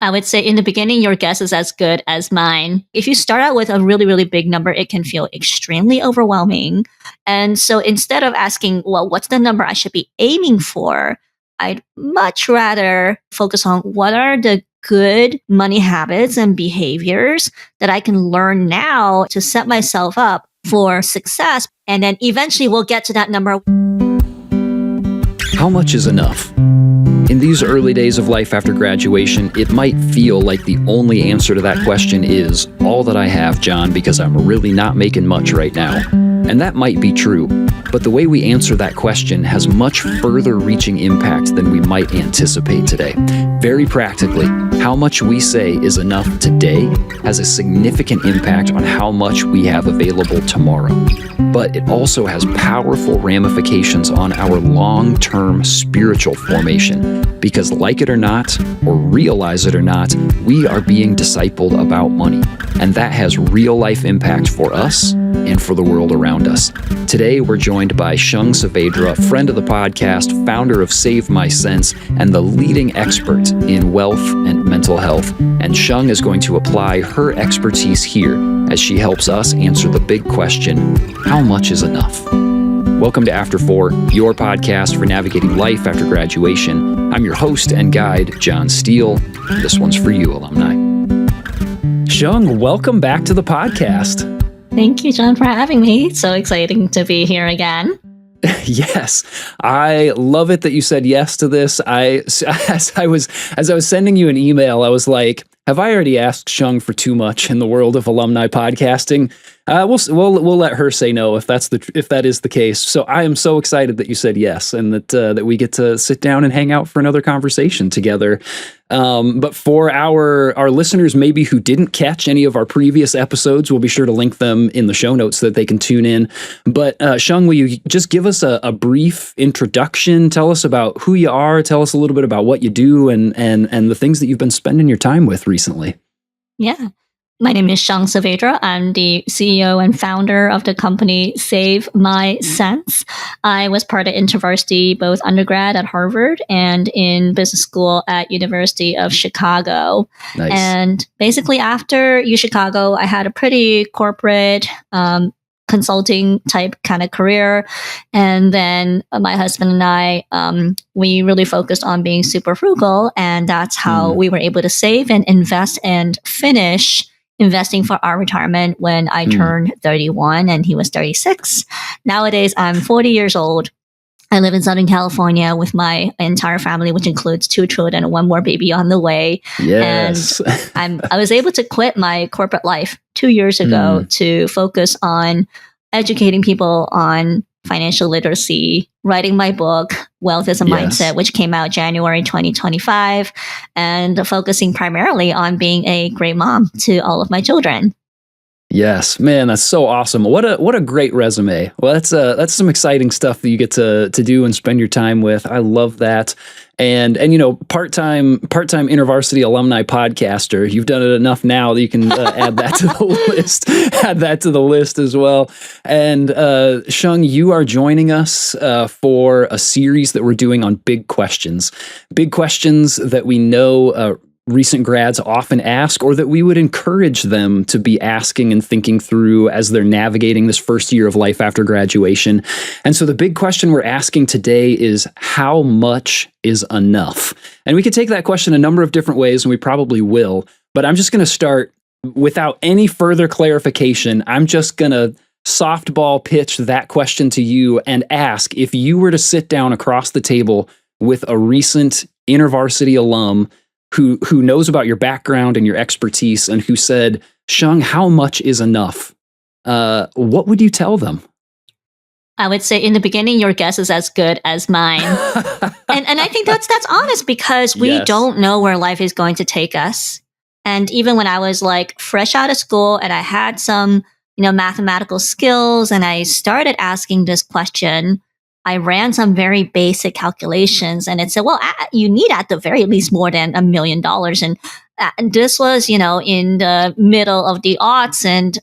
I would say in the beginning, your guess is as good as mine. If you start out with a really, really big number, it can feel extremely overwhelming. And so instead of asking, well, what's the number I should be aiming for? I'd much rather focus on what are the good money habits and behaviors that I can learn now to set myself up for success. And then eventually we'll get to that number. How much is enough? In these early days of life after graduation, it might feel like the only answer to that question is all that I have, John, because I'm really not making much right now. And that might be true, but the way we answer that question has much further reaching impact than we might anticipate today. Very practically, how much we say is enough today has a significant impact on how much we have available tomorrow. But it also has powerful ramifications on our long-term spiritual formation, because like it or not, or realize it or not, we are being discipled about money, and that has real-life impact for us and for the world around us. Today, we're joined by Shang Saavedra, friend of the podcast, founder of Save My Sense, and the leading expert in wealth and mental health. And Shang is going to apply her expertise here as she helps us answer the big question, how much is enough? Welcome to After 4, your podcast for navigating life after graduation. I'm your host and guide, John Steele. This one's for you, alumni. Shang, welcome back to the podcast. Thank you, John, for having me. So exciting to be here again. Yes, I love it that you said yes to this. As I was sending you an email, I was like, have I already asked Shang for too much in the world of alumni podcasting? We'll let her say no if that is the case. So I am so excited that you said yes, and that we get to sit down and hang out for another conversation together. But for our listeners, maybe who didn't catch any of our previous episodes, we'll be sure to link them in the show notes so that they can tune in. But Shang, will you just give us a brief introduction? Tell us about who you are. Tell us a little bit about what you do and the things that you've been spending your time with recently. Yeah. My name is Shang Saavedra. I'm the CEO and founder of the company Save My Sense. I was part of InterVarsity, both undergrad at Harvard and in business school at University of Chicago. Nice. And basically after UChicago, I had a pretty corporate consulting type kind of career. And then my husband and I, we really focused on being super frugal. And that's how we were able to save and invest and finish investing for our retirement when I turned 31 and he was 36. Nowadays, I'm 40 years old. I live in Southern California with my entire family, which includes 2 children and 1 more baby on the way. Yes. And I was able to quit my corporate life 2 years ago to focus on educating people on financial literacy, writing my book, Wealth is a Mindset, which came out January 2025, and focusing primarily on being a great mom to all of my children. Yes, man, that's so awesome. What a great resume. Well, that's some exciting stuff that you get to do and spend your time with. I love that. And you know, part-time InterVarsity alumni podcaster. You've done it enough now that you can add that to the list. Add that to the list as well. And Shang, you are joining us for a series that we're doing on big questions that we know recent grads often ask, or that we would encourage them to be asking and thinking through as they're navigating this first year of life after graduation. And so the big question we're asking today is, how much is enough? And we could take that question a number of different ways, and we probably will, but I'm just going to start without any further clarification. I'm just going to softball pitch that question to you and ask, if you were to sit down across the table with a recent InterVarsity alum who knows about your background and your expertise, and who said, Shang, how much is enough? What would you tell them? I would say in the beginning, your guess is as good as mine. and I think that's honest, because we don't know where life is going to take us. And even when I was like fresh out of school and I had some, mathematical skills, and I started asking this question, I ran some very basic calculations, and it said, well, you need at the very least more than $1 million. And this was, in the middle of the aughts. And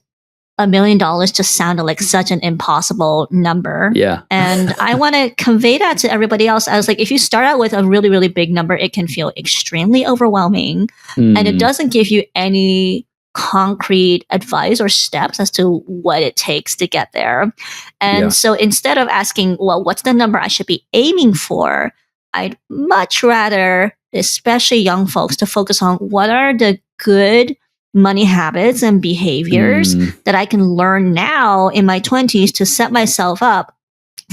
$1 million just sounded like such an impossible number. Yeah. And I want to convey that to everybody else. I was like, if you start out with a really, really big number, it can feel extremely overwhelming. And it doesn't give you any concrete advice or steps as to what it takes to get there. And so instead of asking, well, what's the number I should be aiming for? I'd much rather, especially young folks, to focus on what are the good money habits and behaviors that I can learn now in my 20s to set myself up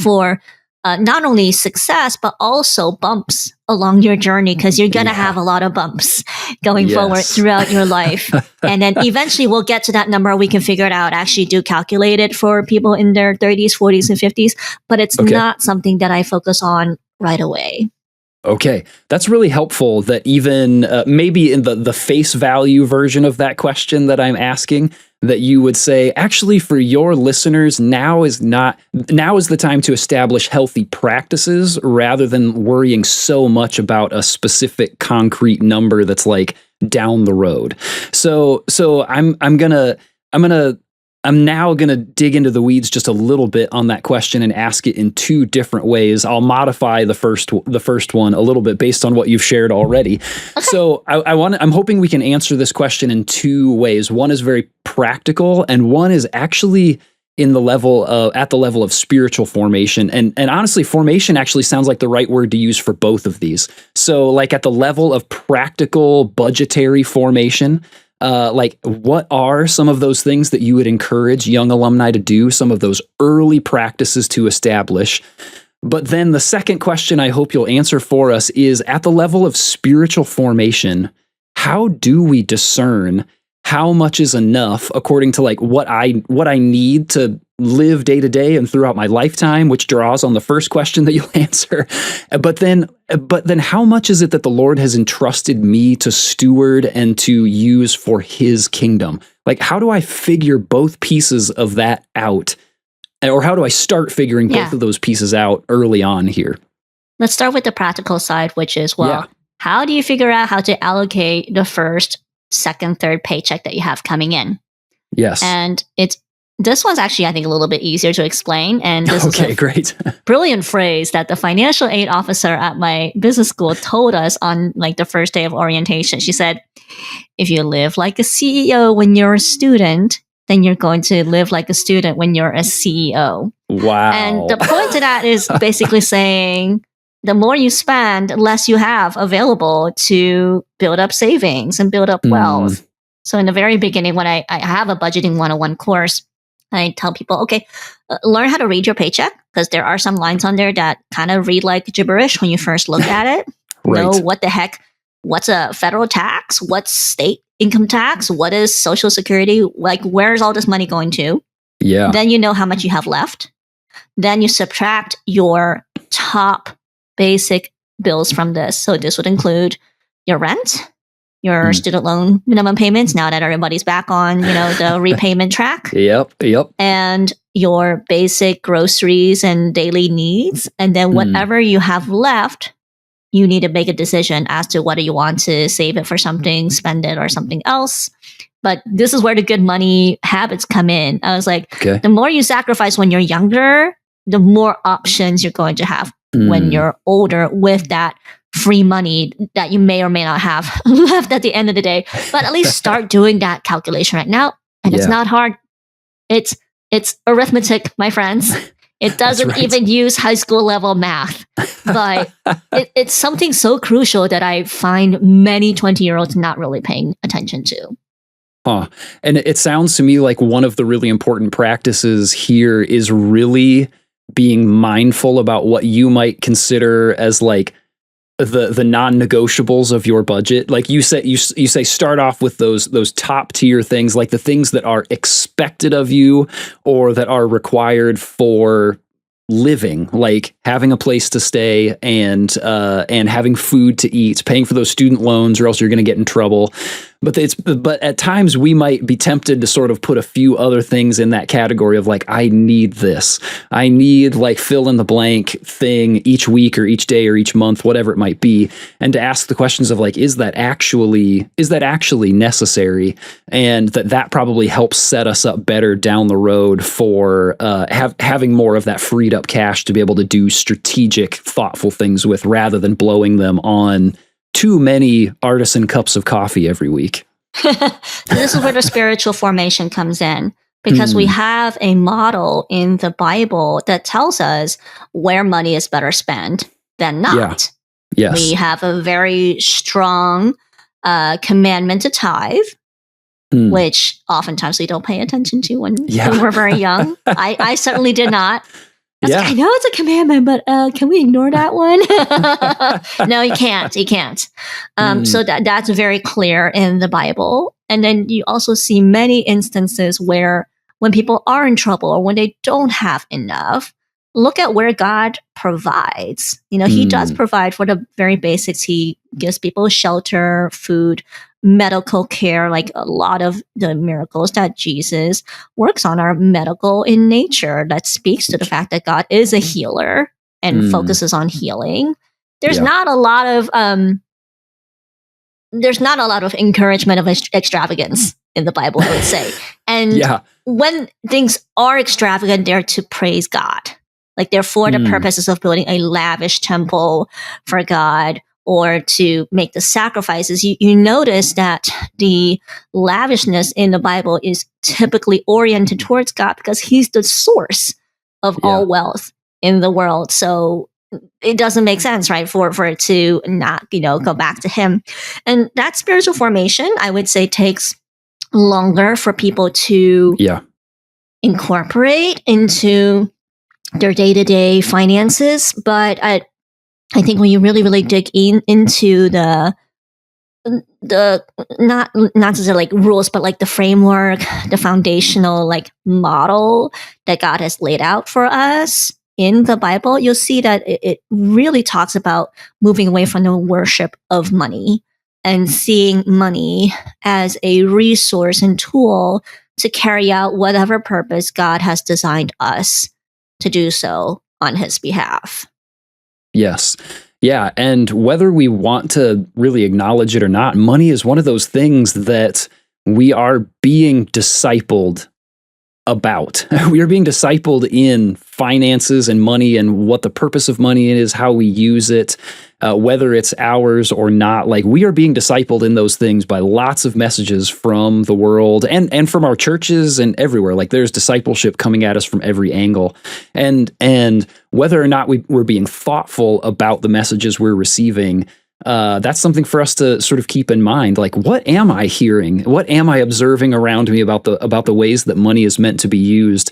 for not only success, but also bumps along your journey, because you're going to have a lot of bumps going forward throughout your life. And then eventually we'll get to that number. We can figure it out, actually do calculate it for people in their 30s, 40s, and 50s. But it's not something that I focus on right away. Okay, that's really helpful that even maybe in the face value version of that question that I'm asking, that you would say, actually, for your listeners, now is the time to establish healthy practices rather than worrying so much about a specific concrete number that's like down the road. So I'm now going to dig into the weeds just a little bit on that question and ask it in two different ways. I'll modify the first one a little bit based on what you've shared already. Okay. So I'm hoping we can answer this question in two ways. One is very practical, and one is actually at the level of spiritual formation. And honestly, formation actually sounds like the right word to use for both of these. So like at the level of practical budgetary formation, like what are some of those things that you would encourage young alumni to do, some of those early practices to establish? But then the second question I hope you'll answer for us is, at the level of spiritual formation, how do we discern how much is enough according to like what I need to live day to day and throughout my lifetime, which draws on the first question that you'll answer. But then how much is it that the Lord has entrusted me to steward and to use for his kingdom? Like, how do I figure both pieces of that out? Or how do I start figuring both of those pieces out early on here? Let's start with the practical side, which is, how do you figure out how to allocate the first, second, third paycheck that you have coming in? Yes. And this one's actually, I think, a little bit easier to explain. And this is a great. brilliant phrase that the financial aid officer at my business school told us on like the first day of orientation. She said, if you live like a CEO when you're a student, then you're going to live like a student when you're a CEO. Wow. And the point to that is basically saying, the more you spend, less you have available to build up savings and build up wealth. So in the very beginning, when I have a budgeting 101 course, I tell people, okay, learn how to read your paycheck, because there are some lines on there that kind of read like gibberish when you first look at it. Know what the heck, what's a federal tax? What's state income tax? What is Social Security? Like, where's all this money going to? Yeah. Then you know how much you have left. Then you subtract your top basic bills from this. So this would include your rent, your student loan minimum payments, now that everybody's back on, the repayment track. Yep. And your basic groceries and daily needs. And then whatever you have left, you need to make a decision as to whether you want to save it for something, spend it, or something else. But this is where the good money habits come in. I was like, the more you sacrifice when you're younger, the more options you're going to have when you're older with that free money that you may or may not have left at the end of the day. But at least start doing that calculation right now. And it's not hard. It's arithmetic, my friends. It doesn't even use high school level math. But it's something so crucial that I find many 20-year-olds not really paying attention to. And it sounds to me like one of the really important practices here is really being mindful about what you might consider as like the non-negotiables of your budget. Like you say start off with those top tier things, like the things that are expected of you or that are required for living, like having a place to stay and having food to eat, paying for those student loans, or else you're going to get in trouble. but at times we might be tempted to sort of put a few other things in that category of like, I need this. I need like fill in the blank thing each week or each day or each month, whatever it might be. And to ask the questions of like, is that actually necessary? And that probably helps set us up better down the road for having more of that freed up cash to be able to do strategic, thoughtful things with, rather than blowing them on too many artisan cups of coffee every week. This is where the spiritual formation comes in, because we have a model in the Bible that tells us where money is better spent than not. Yeah. Yes. We have a very strong commandment to tithe, which oftentimes we don't pay attention to when we're very young. I certainly did not. Like, I know it's a commandment, but can we ignore that one? No, you can't. You can't. So that's very clear in the Bible. And then you also see many instances where when people are in trouble or when they don't have enough, look at where God provides. He does provide for the very basics. He gives people shelter, food, medical care. Like a lot of the miracles that Jesus works on are medical in nature. That speaks to the fact that God is a healer and focuses on healing. There's not a lot of encouragement of extravagance in the Bible, I would say. And when things are extravagant, they're to praise God. Like they're for the purposes of building a lavish temple for God, or to make the sacrifices. You notice that the lavishness in the Bible is typically oriented towards God because he's the source of all wealth in the world. So it doesn't make sense, right, for it to not, go back to him. And that spiritual formation, I would say, takes longer for people to incorporate into their day-to-day finances. But I think when you really dig into the not necessarily like rules, but like the framework, the foundational like model that God has laid out for us in the Bible, you'll see that it really talks about moving away from the worship of money and seeing money as a resource and tool to carry out whatever purpose God has designed us to do so on his behalf. Yes. Yeah. And whether we want to really acknowledge it or not, money is one of those things that we are being discipled about. We are being discipled in finances and money and what the purpose of money is, how we use it, whether it's ours or not. Like, we are being discipled in those things by lots of messages from the world and from our churches and everywhere. Like, there's discipleship coming at us from every angle. And whether or not we're being thoughtful about the messages we're receiving, that's something for us to sort of keep in mind. Like, what am I hearing? What am I observing around me about the ways that money is meant to be used?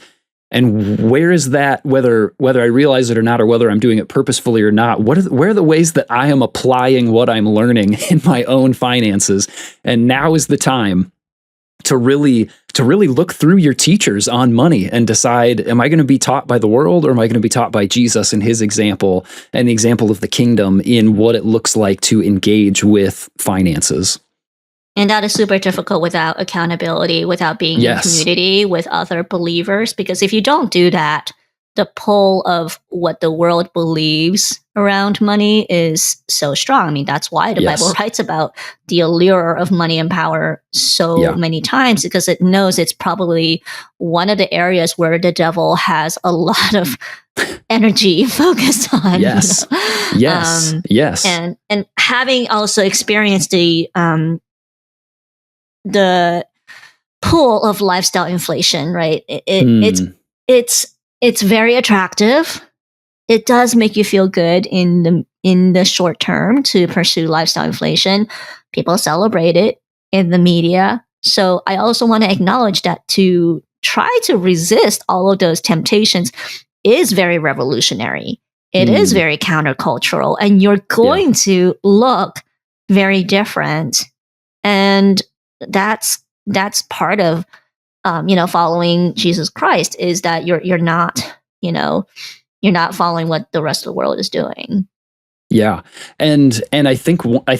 And where is that, whether I realize it or not, or whether I'm doing it purposefully or not, where are the ways that I am applying what I'm learning in my own finances? And now is the time to really look through your teachers on money and decide, am I going to be taught by the world, or am I going to be taught by Jesus and his example and the example of the kingdom in what it looks like to engage with finances? And that is super difficult without accountability, without being in community with other believers. Because if you don't do that, the pull of what the world believes around money is so strong. I mean, that's why the Bible writes about the allure of money and power so many times, because it knows it's probably one of the areas where the devil has a lot of energy focused on. Yes. Yes. And having also experienced the pull of lifestyle inflation, right? It's very attractive. It does make you feel good in the short term to pursue lifestyle inflation. People celebrate it in the media. So I also want to acknowledge that to try to resist all of those temptations is very revolutionary. It is very countercultural, and you're going to look very different. And that's part of following Jesus Christ, is that you're not following what the rest of the world is doing. Yeah. And I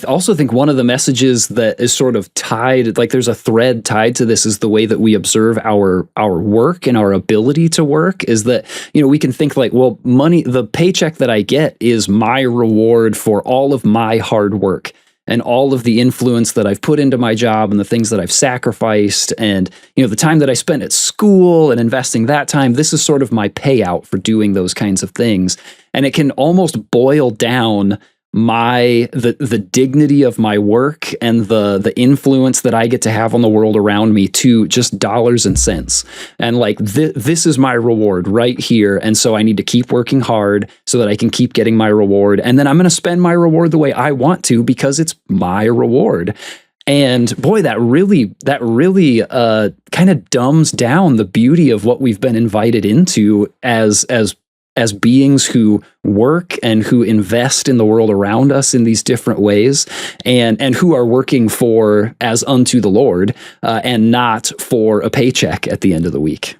also think one of the messages that is sort of tied, like there's a thread tied to this, is the way that we observe our work and our ability to work, is that, we can think like, well, money, the paycheck that I get is my reward for all of my hard work and all of the influence that I've put into my job and the things that I've sacrificed and, the time that I spent at school and investing that time. This is sort of my payout for doing those kinds of things. And it can almost boil down the dignity of my work and the influence that I get to have on the world around me to just dollars and cents. And like, this is my reward right here. And so I need to keep working hard so that I can keep getting my reward. And then I'm going to spend my reward the way I want to because it's my reward. And boy, that really kind of dumbs down the beauty of what we've been invited into as beings who work and who invest in the world around us in these different ways, and who are working for as unto the Lord, and not for a paycheck at the end of the week.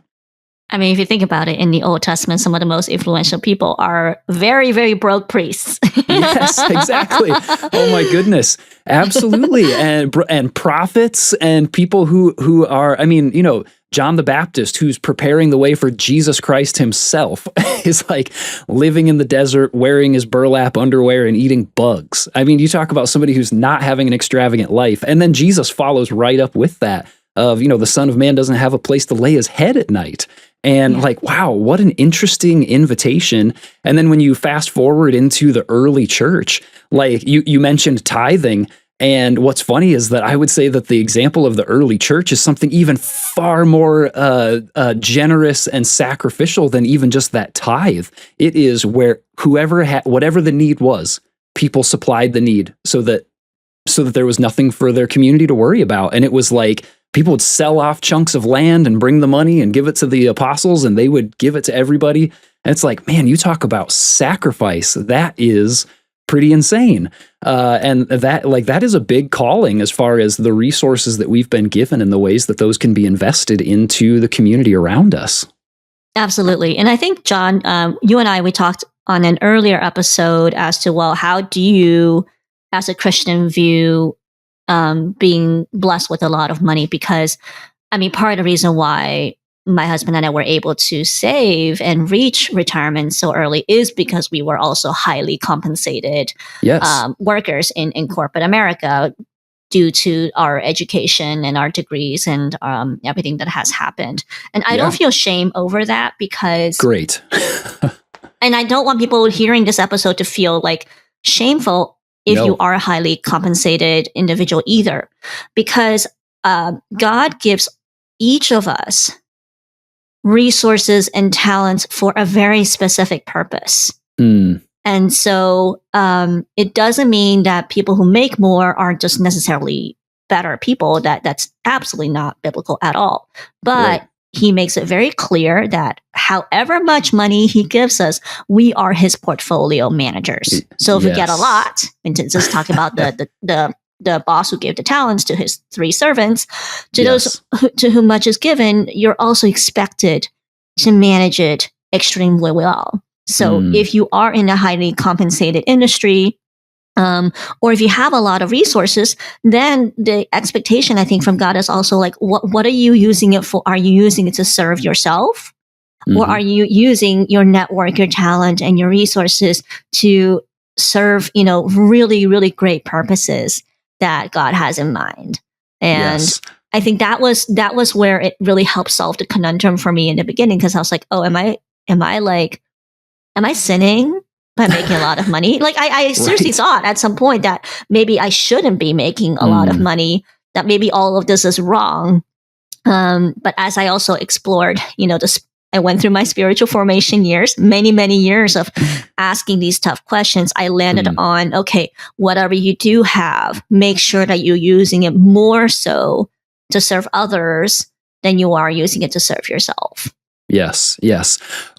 I mean, if you think about it, in the Old Testament, some of the most influential people are very, very broke priests. Yes, exactly. Oh my goodness. Absolutely. And prophets and people who are, John the Baptist, who's preparing the way for Jesus Christ himself, is like living in the desert, wearing his burlap underwear and eating bugs. I mean, you talk about somebody who's not having an extravagant life. And then Jesus follows right up with that of, the Son of Man doesn't have a place to lay his head at night. And like, wow, what an interesting invitation. And then when you fast forward into the early church, like you mentioned tithing. And what's funny is that I would say that the example of the early church is something even far more generous and sacrificial than even just that tithe. It is where whatever the need was, people supplied the need so that there was nothing for their community to worry about. And it was like people would sell off chunks of land and bring the money and give it to the apostles, and they would give it to everybody. And it's like, man, you talk about sacrifice. That is pretty insane. And that is a big calling as far as the resources that we've been given and the ways that those can be invested into the community around us. Absolutely. And I think, John, you and I, we talked on an earlier episode as to, well, how do you, as a Christian, view being blessed with a lot of money? Because, part of the reason why my husband and I were able to save and reach retirement so early is because we were also highly compensated workers in corporate America due to our education and our degrees and everything that has happened. And I don't feel shame over that because... Great. And I don't want people hearing this episode to feel like shameful if you are a highly compensated individual either. Because God gives each of us resources and talents for a very specific purpose. And so it doesn't mean that people who make more are just necessarily better people. That's absolutely not biblical at all. But he makes it very clear that however much money he gives us, we are his portfolio managers. So if we get a lot, and to just talk about the boss who gave the talents to his 3 servants, to those to whom much is given, you're also expected to manage it extremely well. So if you are in a highly compensated industry, or if you have a lot of resources, then the expectation, I think, from God is also like, what are you using it for? Are you using it to serve yourself? Or are you using your network, your talent, and your resources to serve, really, really great purposes that God has in mind? And I think that was where it really helped solve the conundrum for me in the beginning, because I was like, oh, am I sinning by making a lot of money? Like I seriously thought at some point that maybe I shouldn't be making a lot of money, that maybe all of this is wrong. But as I also explored, I went through my spiritual formation years, many, many years of asking these tough questions. I landed on, okay, whatever you do have, make sure that you're using it more so to serve others than you are using it to serve yourself. Yes.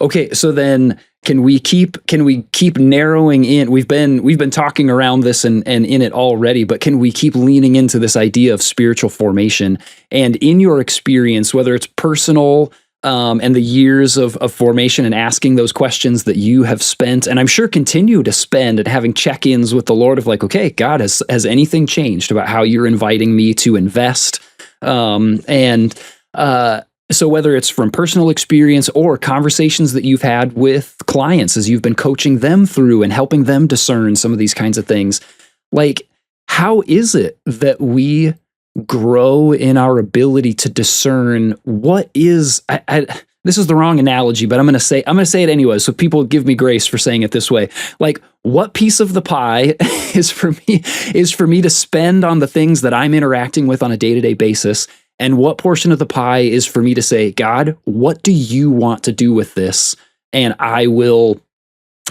Okay, so then can we keep narrowing in? We've been talking around this and in it already, but can we keep leaning into this idea of spiritual formation? And in your experience, whether it's personal, and the years of formation and asking those questions that you have spent, and I'm sure continue to spend, and having check-ins with the Lord of like, okay, God, has anything changed about how you're inviting me to invest? So whether it's from personal experience or conversations that you've had with clients as you've been coaching them through and helping them discern some of these kinds of things, like, how is it that we grow in our ability to discern what is, this is the wrong analogy, but I'm going to say it anyway, so people give me grace for saying it this way. Like, what piece of the pie is for me to spend on the things that I'm interacting with on a day-to-day basis, and what portion of the pie is for me to say, God, what do you want to do with this? And I will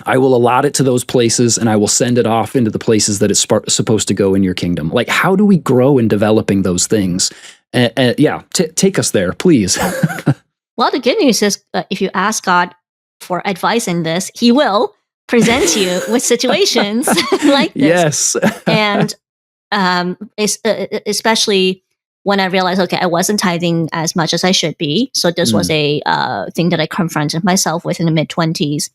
allot it to those places, and I will send it off into the places that it's supposed to go in your kingdom. Like, how do we grow in developing those things? Take us there, please. Well, the good news is if you ask God for advice in this, he will present you with situations like this. Yes. And especially when I realized, okay, I wasn't tithing as much as I should be. So this was a thing that I confronted myself with in the mid-20s.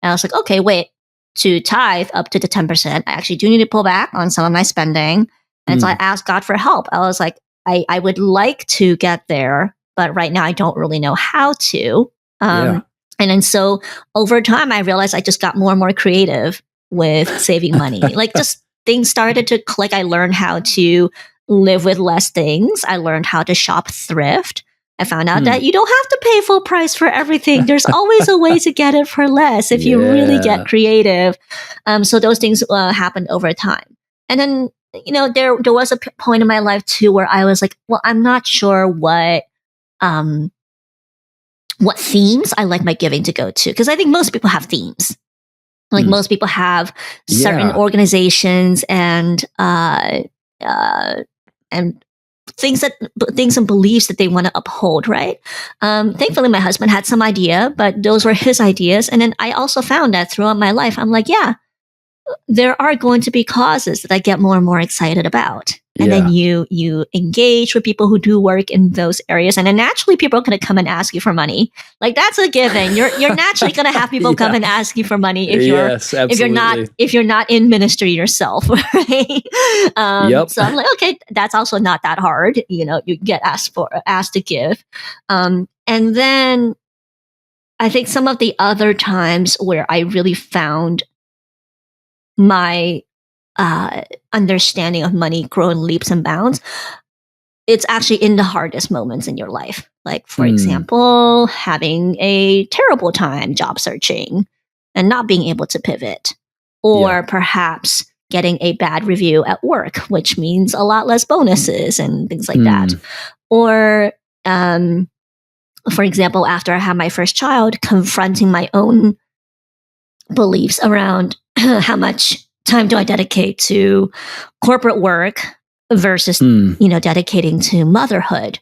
And I was like, okay, wait, to tithe up to the 10%, I actually do need to pull back on some of my spending. And so I asked God for help. I was like, I would like to get there, but right now I don't really know how to. And then so over time, I realized I just got more and more creative with saving money. Like, just things started to click. I learned how to live with less things. I learned how to shop thrift. I found out that you don't have to pay full price for everything. There's always a way to get it for less if you really get creative. So those things happened over time. And then, there was a point in my life too where I was like, well, I'm not sure what themes I like my giving to go to. Because I think most people have themes. Like most people have certain organizations and things and beliefs that they want to uphold, right? Thankfully, my husband had some idea, but those were his ideas. And then I also found that throughout my life, I'm like, yeah, there are going to be causes that I get more and more excited about. And then you engage with people who do work in those areas. And then naturally people are going to come and ask you for money. Like, that's a given. You're naturally going to have people come and ask you for money if you're not in ministry yourself, right? So I'm like, okay, that's also not that hard. You get asked to give. And then I think some of the other times where I really found my understanding of money grow in leaps and bounds, it's actually in the hardest moments in your life. Like, for example, having a terrible time job searching and not being able to pivot, or perhaps getting a bad review at work, which means a lot less bonuses and things like that. Or, for example, after I had my first child, confronting my own beliefs around how much time do I dedicate to corporate work versus, dedicating to motherhood.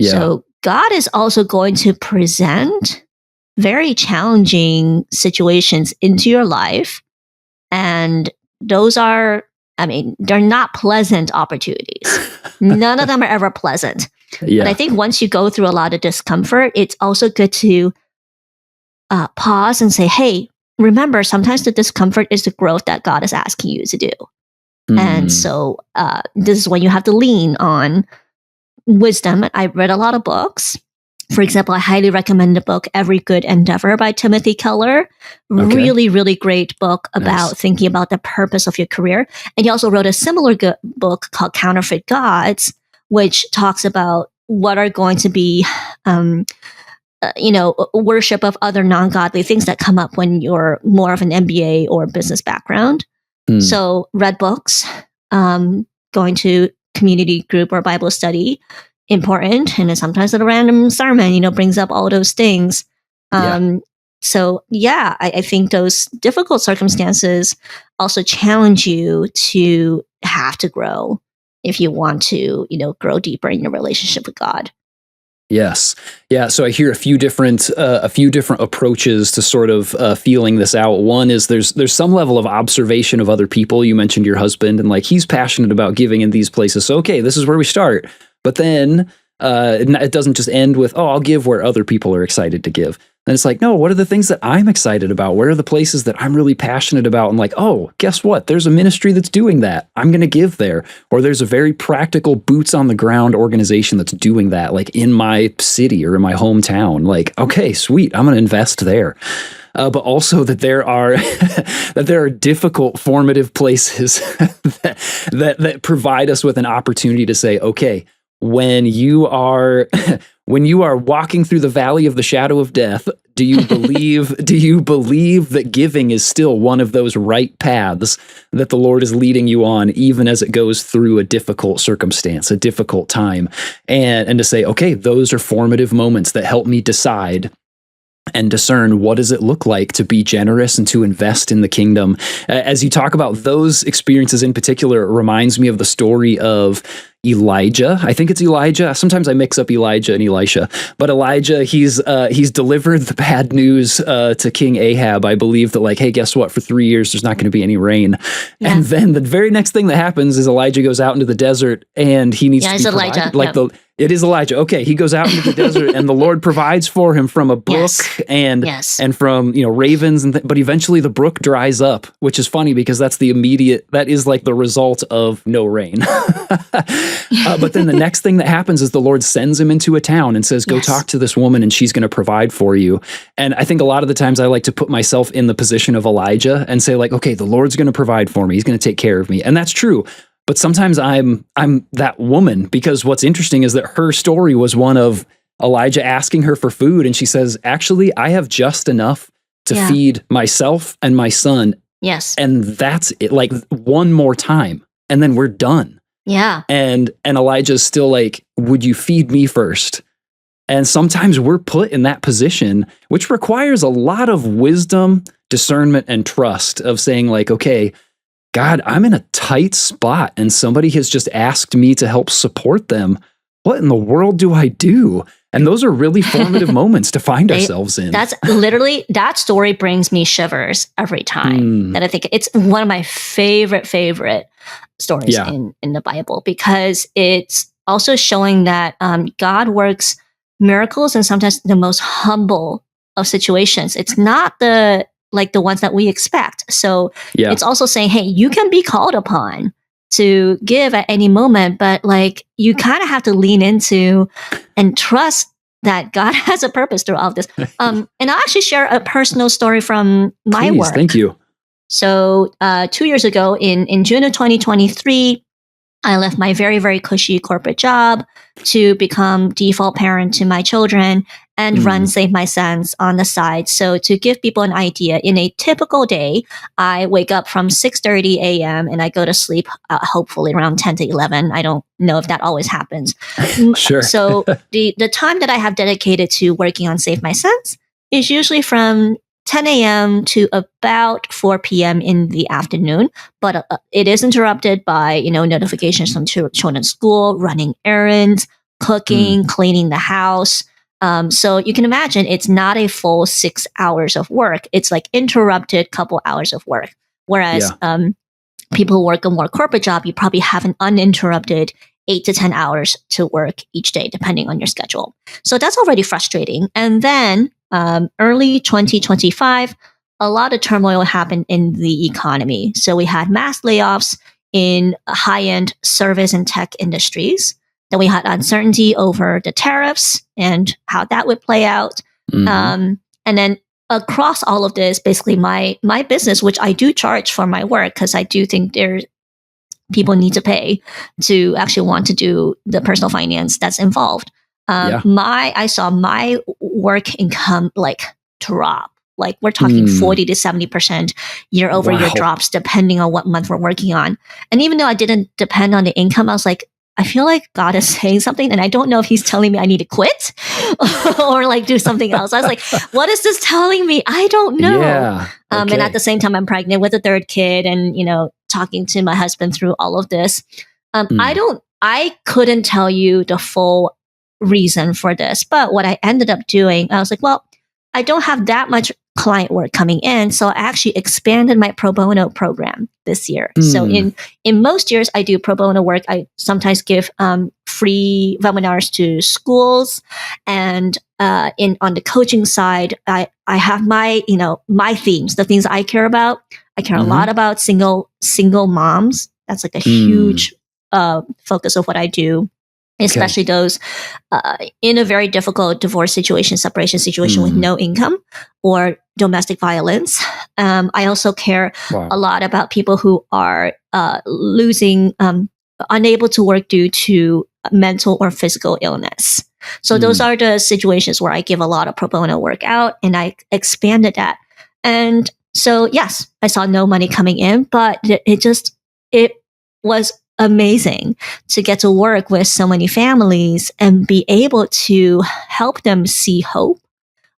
So God is also going to present very challenging situations into your life. And those are, they're not pleasant opportunities. None of them are ever pleasant. But I think once you go through a lot of discomfort, it's also good to pause and say, hey, remember, sometimes the discomfort is the growth that God is asking you to do. And so this is when you have to lean on wisdom. I read a lot of books. For example, I highly recommend the book Every Good Endeavor by Timothy Keller. Really, really great book about thinking about the purpose of your career. And he also wrote a similar book called Counterfeit Gods, which talks about what are going to be worship of other non-godly things that come up when you're more of an MBA or business background. So read books, going to community group or Bible study, important. And then sometimes a random sermon, brings up all those things. So I think those difficult circumstances also challenge you to have to grow if you want to, grow deeper in your relationship with God. Yes. Yeah. So I hear a few different approaches to sort of feeling this out. One is there's some level of observation of other people. You mentioned your husband, and like, he's passionate about giving in these places. So, okay, this is where we start. But then It doesn't just end with, oh, I'll give where other people are excited to give. And it's like, no, what are the things that I'm excited about? Where are the places that I'm really passionate about? And like, oh, guess what? There's a ministry that's doing that. I'm going to give there. Or there's a very practical boots on the ground organization that's doing that, like in my city or in my hometown. Like, okay, sweet. I'm going to invest there. But also that there are that there are difficult formative places that provide us with an opportunity to say, okay, when you are walking through the valley of the shadow of death, do you believe that giving is still one of those right paths that the Lord is leading you on, even as it goes through a difficult circumstance, a difficult time, and to say, okay, those are formative moments that help me decide and discern what does it look like to be generous and to invest in the kingdom. As you talk about those experiences in particular, it reminds me of the story of Elijah. I think it's Elijah. Sometimes I mix up Elijah and Elisha, but Elijah, he's delivered the bad news to King Ahab. I believe that, like, hey, guess what? For 3 years, there's not going to be any rain. Yeah. And then the very next thing that happens is Elijah goes out into the desert and he needs to be provided. Elijah. Like it is Elijah. Okay, he goes out into the desert and the Lord provides for him from a brook and from ravens but eventually the brook dries up, which is funny because that is like the result of no rain. But then the next thing that happens is the Lord sends him into a town and says, go talk to this woman and she's going to provide for you. And I think a lot of the times I like to put myself in the position of Elijah and say, like, okay, the Lord's going to provide for me. He's going to take care of me. And that's true. But sometimes I'm that woman, because what's interesting is that her story was one of Elijah asking her for food. And she says, actually, I have just enough to feed myself and my son. Yes. And that's it, like one more time. And then we're done. Yeah. And Elijah's still like, would you feed me first? And sometimes we're put in that position, which requires a lot of wisdom, discernment, and trust of saying, like, okay, God, I'm in a tight spot and somebody has just asked me to help support them. What in the world do I do? And those are really formative moments to find ourselves in. That's literally, that story brings me shivers every time. And I think it's one of my favorite stories in the Bible, because it's also showing that God works miracles in sometimes the most humble of situations. It's not the ones that we expect. So it's also saying, hey, you can be called upon to give at any moment, but like you kind of have to lean into and trust that God has a purpose through all of this. And I'll actually share a personal story from my work. Thank you. So 2 years ago, in June of 2023, I left my very, very cushy corporate job to become default parent to my children and run Save My Sons on the side. So to give people an idea, in a typical day, I wake up from 6:30 a.m. and I go to sleep hopefully around 10 to 11. I don't know if that always happens. Sure. So the time that I have dedicated to working on Save My Sons is usually from 10 a.m. to about 4 p.m. in the afternoon, but it is interrupted by, notifications from children's school, running errands, cooking, cleaning the house. So you can imagine it's not a full 6 hours of work. It's like interrupted couple hours of work. Whereas people who work a more corporate job, you probably have an uninterrupted 8 to 10 hours to work each day, depending on your schedule. So that's already frustrating. And then early 2025, a lot of turmoil happened in the economy. So we had mass layoffs in high-end service and tech industries. Then we had uncertainty over the tariffs and how that would play out. And then across all of this, basically my business, which I do charge for my work, because I do think people need to pay to actually want to do the personal finance that's involved. I saw my work income drop. Like we're talking 40 to 70% year over year drops, depending on what month we're working on. And even though I didn't depend on the income, I was like, I feel like God is saying something, and I don't know if he's telling me I need to quit or do something else. I was like, what is this telling me? I don't know. Yeah. Okay. And at the same time, I'm pregnant with a third kid and, talking to my husband through all of this. I couldn't tell you the full reason for this, but what I ended up doing, I was like, well, I don't have that much client work coming in, so I actually expanded my pro bono program this year. So in most years, I do pro bono work. I sometimes give free webinars to schools. And on the coaching side, I have my, my themes, the things I care about. I care a lot about single moms. That's like a huge focus of what I do, especially those in a very difficult divorce situation, separation situation with no income or domestic violence. I also care a lot about people who are losing, unable to work due to mental or physical illness. So those are the situations where I give a lot of pro bono work out, and I expanded that. And so, yes, I saw no money coming in, but it was amazing to get to work with so many families and be able to help them see hope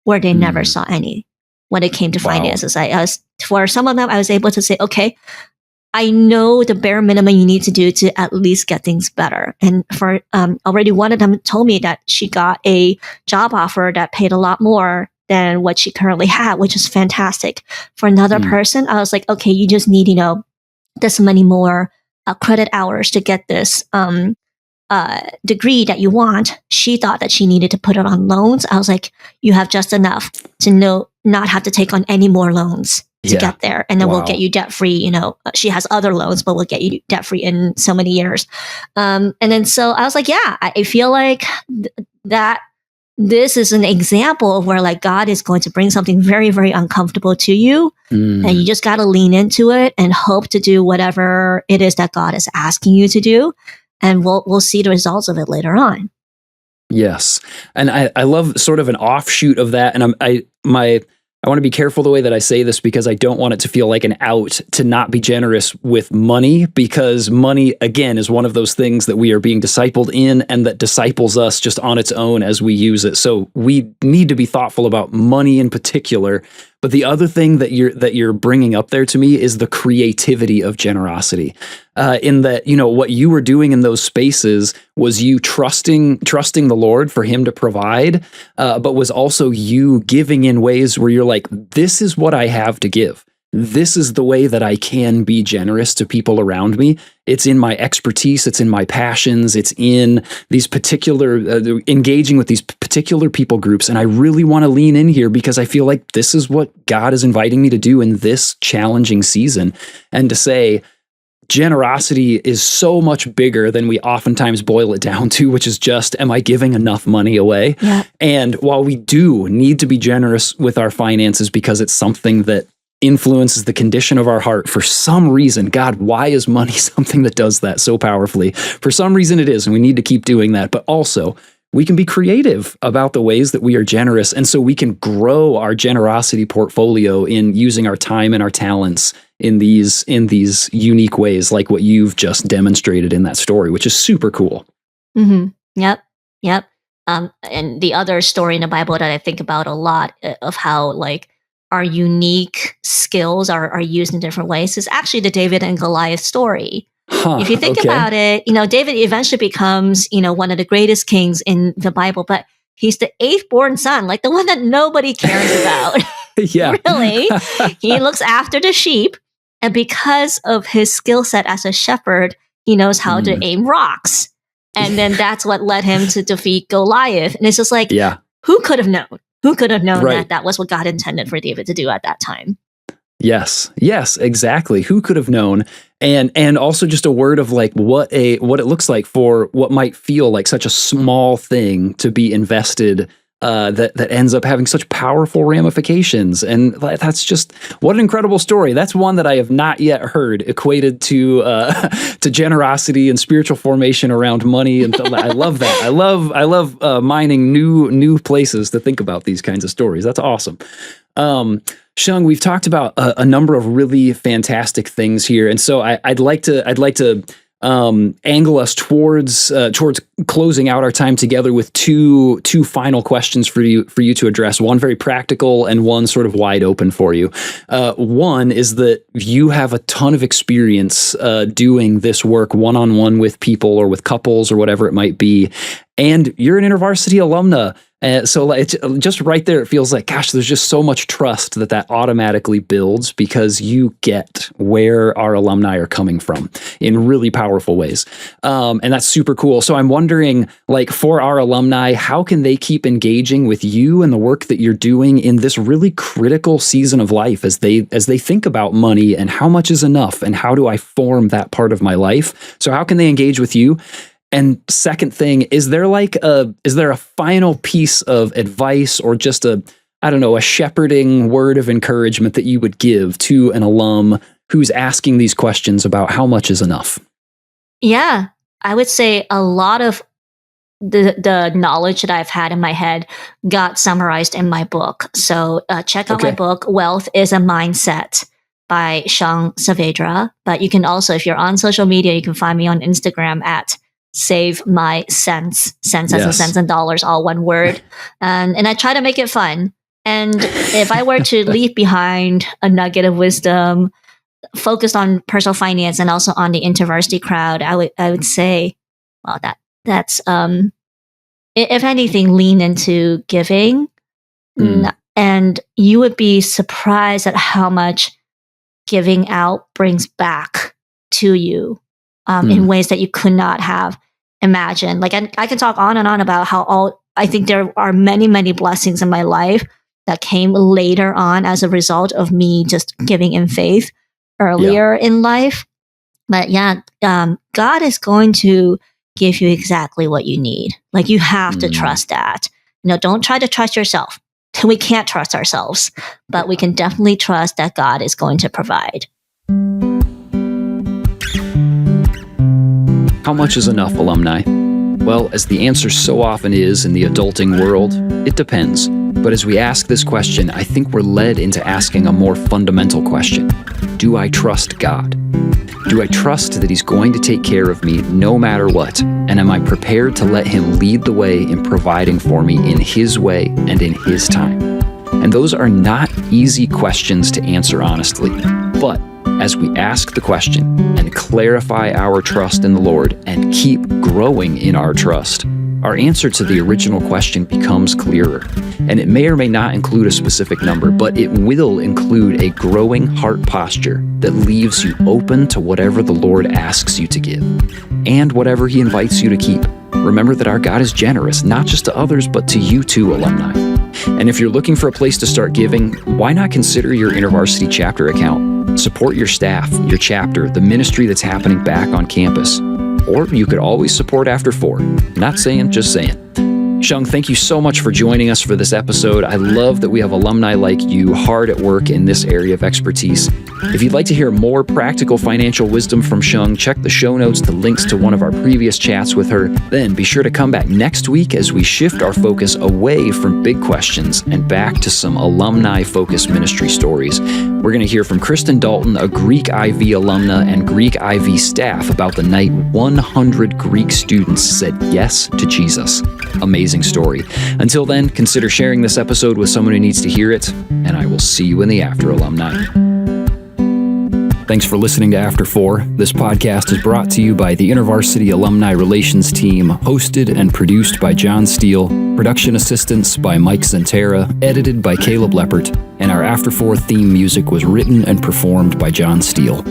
where they never saw any when it came to finances. For some of them, I was able to say, okay, I know the bare minimum you need to do to at least get things better. And for already one of them told me that she got a job offer that paid a lot more than what she currently had, which is fantastic. For another person, I was like, okay, you just need, this many more credit hours to get this degree that you want. She thought that she needed to put it on loans. I was like, you have just enough to not have to take on any more loans to get there. And then we'll get you debt free. She has other loans, but we'll get you debt free in so many years. And then so I was like, yeah, I feel like that this is an example of where like God is going to bring something very, very uncomfortable to you. And you just got to lean into it and hope to do whatever it is that God is asking you to do. And we'll see the results of it later on. Yes. And I love sort of an offshoot of that. And I want to be careful the way that I say this, because I don't want it to feel like an out to not be generous with money, because money, again, is one of those things that we are being discipled in and that disciples us just on its own as we use it. So we need to be thoughtful about money in particular. But the other thing that you're bringing up there to me is the creativity of generosity. In that, what you were doing in those spaces was you trusting the Lord for Him to provide, but was also you giving in ways where you're like, this is what I have to give. This is the way that I can be generous to people around me. It's in my expertise. It's in my passions. It's in these particular, engaging with these particular people groups. And I really want to lean in here because I feel like this is what God is inviting me to do in this challenging season. And to say, generosity is so much bigger than we oftentimes boil it down to, which is just, am I giving enough money away? Yeah. And while we do need to be generous with our finances because it's something that influences the condition of our heart for some reason. God, why is money something that does that so powerfully? For some reason it is, and we need to keep doing that. But also, we can be creative about the ways that we are generous. And so we can grow our generosity portfolio in using our time and our talents in these unique ways, like what you've just demonstrated in that story, which is super cool. Yep. And the other story in the Bible that I think about a lot of how like our unique skills are used in different ways is actually the David and Goliath story. If you think about it, David eventually becomes, one of the greatest kings in the Bible, but he's the 8th born son, like the one that nobody cares about. Yeah. Really. He looks after the sheep. And because of his skill set as a shepherd, he knows how to aim rocks. And then that's what led him to defeat Goliath. And it's just like, who could have known? Who could have known that was what God intended for David to do at that time? Yes, exactly. Who could have known? And also just a word of like what it looks like for what might feel like such a small thing to be invested that ends up having such powerful ramifications. And that's just, what an incredible story. That's one that I have not yet heard equated to generosity and spiritual formation around money. And I love that. I love mining new places to think about these kinds of stories. That's awesome. Shang, we've talked about a number of really fantastic things here, and so I'd like to angle us towards closing out our time together with two final questions for you to address. One very practical and one sort of wide open for you. One is that you have a ton of experience doing this work one-on-one with people or with couples or whatever it might be. And you're an InterVarsity alumna. So like, it's just right there, it feels like, gosh, there's just so much trust that automatically builds because you get where our alumni are coming from in really powerful ways. And that's super cool. So I'm wondering, like, for our alumni, how can they keep engaging with you and the work that you're doing in this really critical season of life as they think about money and how much is enough and how do I form that part of my life? So how can they engage with you? And second thing, is there a final piece of advice or just a shepherding word of encouragement that you would give to an alum who's asking these questions about how much is enough? Yeah, I would say a lot of the knowledge that I've had in my head got summarized in my book. So check out my book, Wealth is a Mindset by Shang Saavedra. But you can also, if you're on social media, you can find me on Instagram at Save My Cents, cents as in cents and dollars, all one word. And I try to make it fun. And if I were to leave behind a nugget of wisdom focused on personal finance and also on the InterVarsity crowd, I would say, well, that's if anything, lean into giving, and you would be surprised at how much giving out brings back to you. In ways that you could not have imagined. Like, I can talk on and on about how I think there are many, many blessings in my life that came later on as a result of me just giving in faith earlier in life. But God is going to give you exactly what you need. Like, you have to trust that. Don't try to trust yourself. We can't trust ourselves, but we can definitely trust that God is going to provide. How much is enough, alumni? Well, as the answer so often is in the adulting world, it depends. But as we ask this question, I think we're led into asking a more fundamental question. Do I trust God? Do I trust that He's going to take care of me no matter what? And am I prepared to let Him lead the way in providing for me in His way and in His time? And those are not easy questions to answer honestly. But as we ask the question and clarify our trust in the Lord and keep growing in our trust, our answer to the original question becomes clearer. And it may or may not include a specific number, but it will include a growing heart posture that leaves you open to whatever the Lord asks you to give and whatever He invites you to keep. Remember that our God is generous, not just to others, but to you too, alumni. And if you're looking for a place to start giving, why not consider your InterVarsity chapter account? Support your staff, your chapter, the ministry that's happening back on campus. Or you could always support after 4. Not saying, just saying. Shang, thank you so much for joining us for this episode. I love that we have alumni like you hard at work in this area of expertise. If you'd like to hear more practical financial wisdom from Shang, check the show notes, the links to one of our previous chats with her. Then be sure to come back next week as we shift our focus away from big questions and back to some alumni-focused ministry stories. We're going to hear from Kristen Dalton, a Greek IV alumna and Greek IV staff, about the night 100 Greek students said yes to Jesus. Amazing story. Until then, consider sharing this episode with someone who needs to hear it, and I will see you in the after, alumni. Thanks for listening to After 4. This podcast is brought to you by the InterVarsity Alumni Relations Team, hosted and produced by John Steele, production assistance by Mike Zentera, edited by Caleb Leppert, and our After 4 theme music was written and performed by John Steele.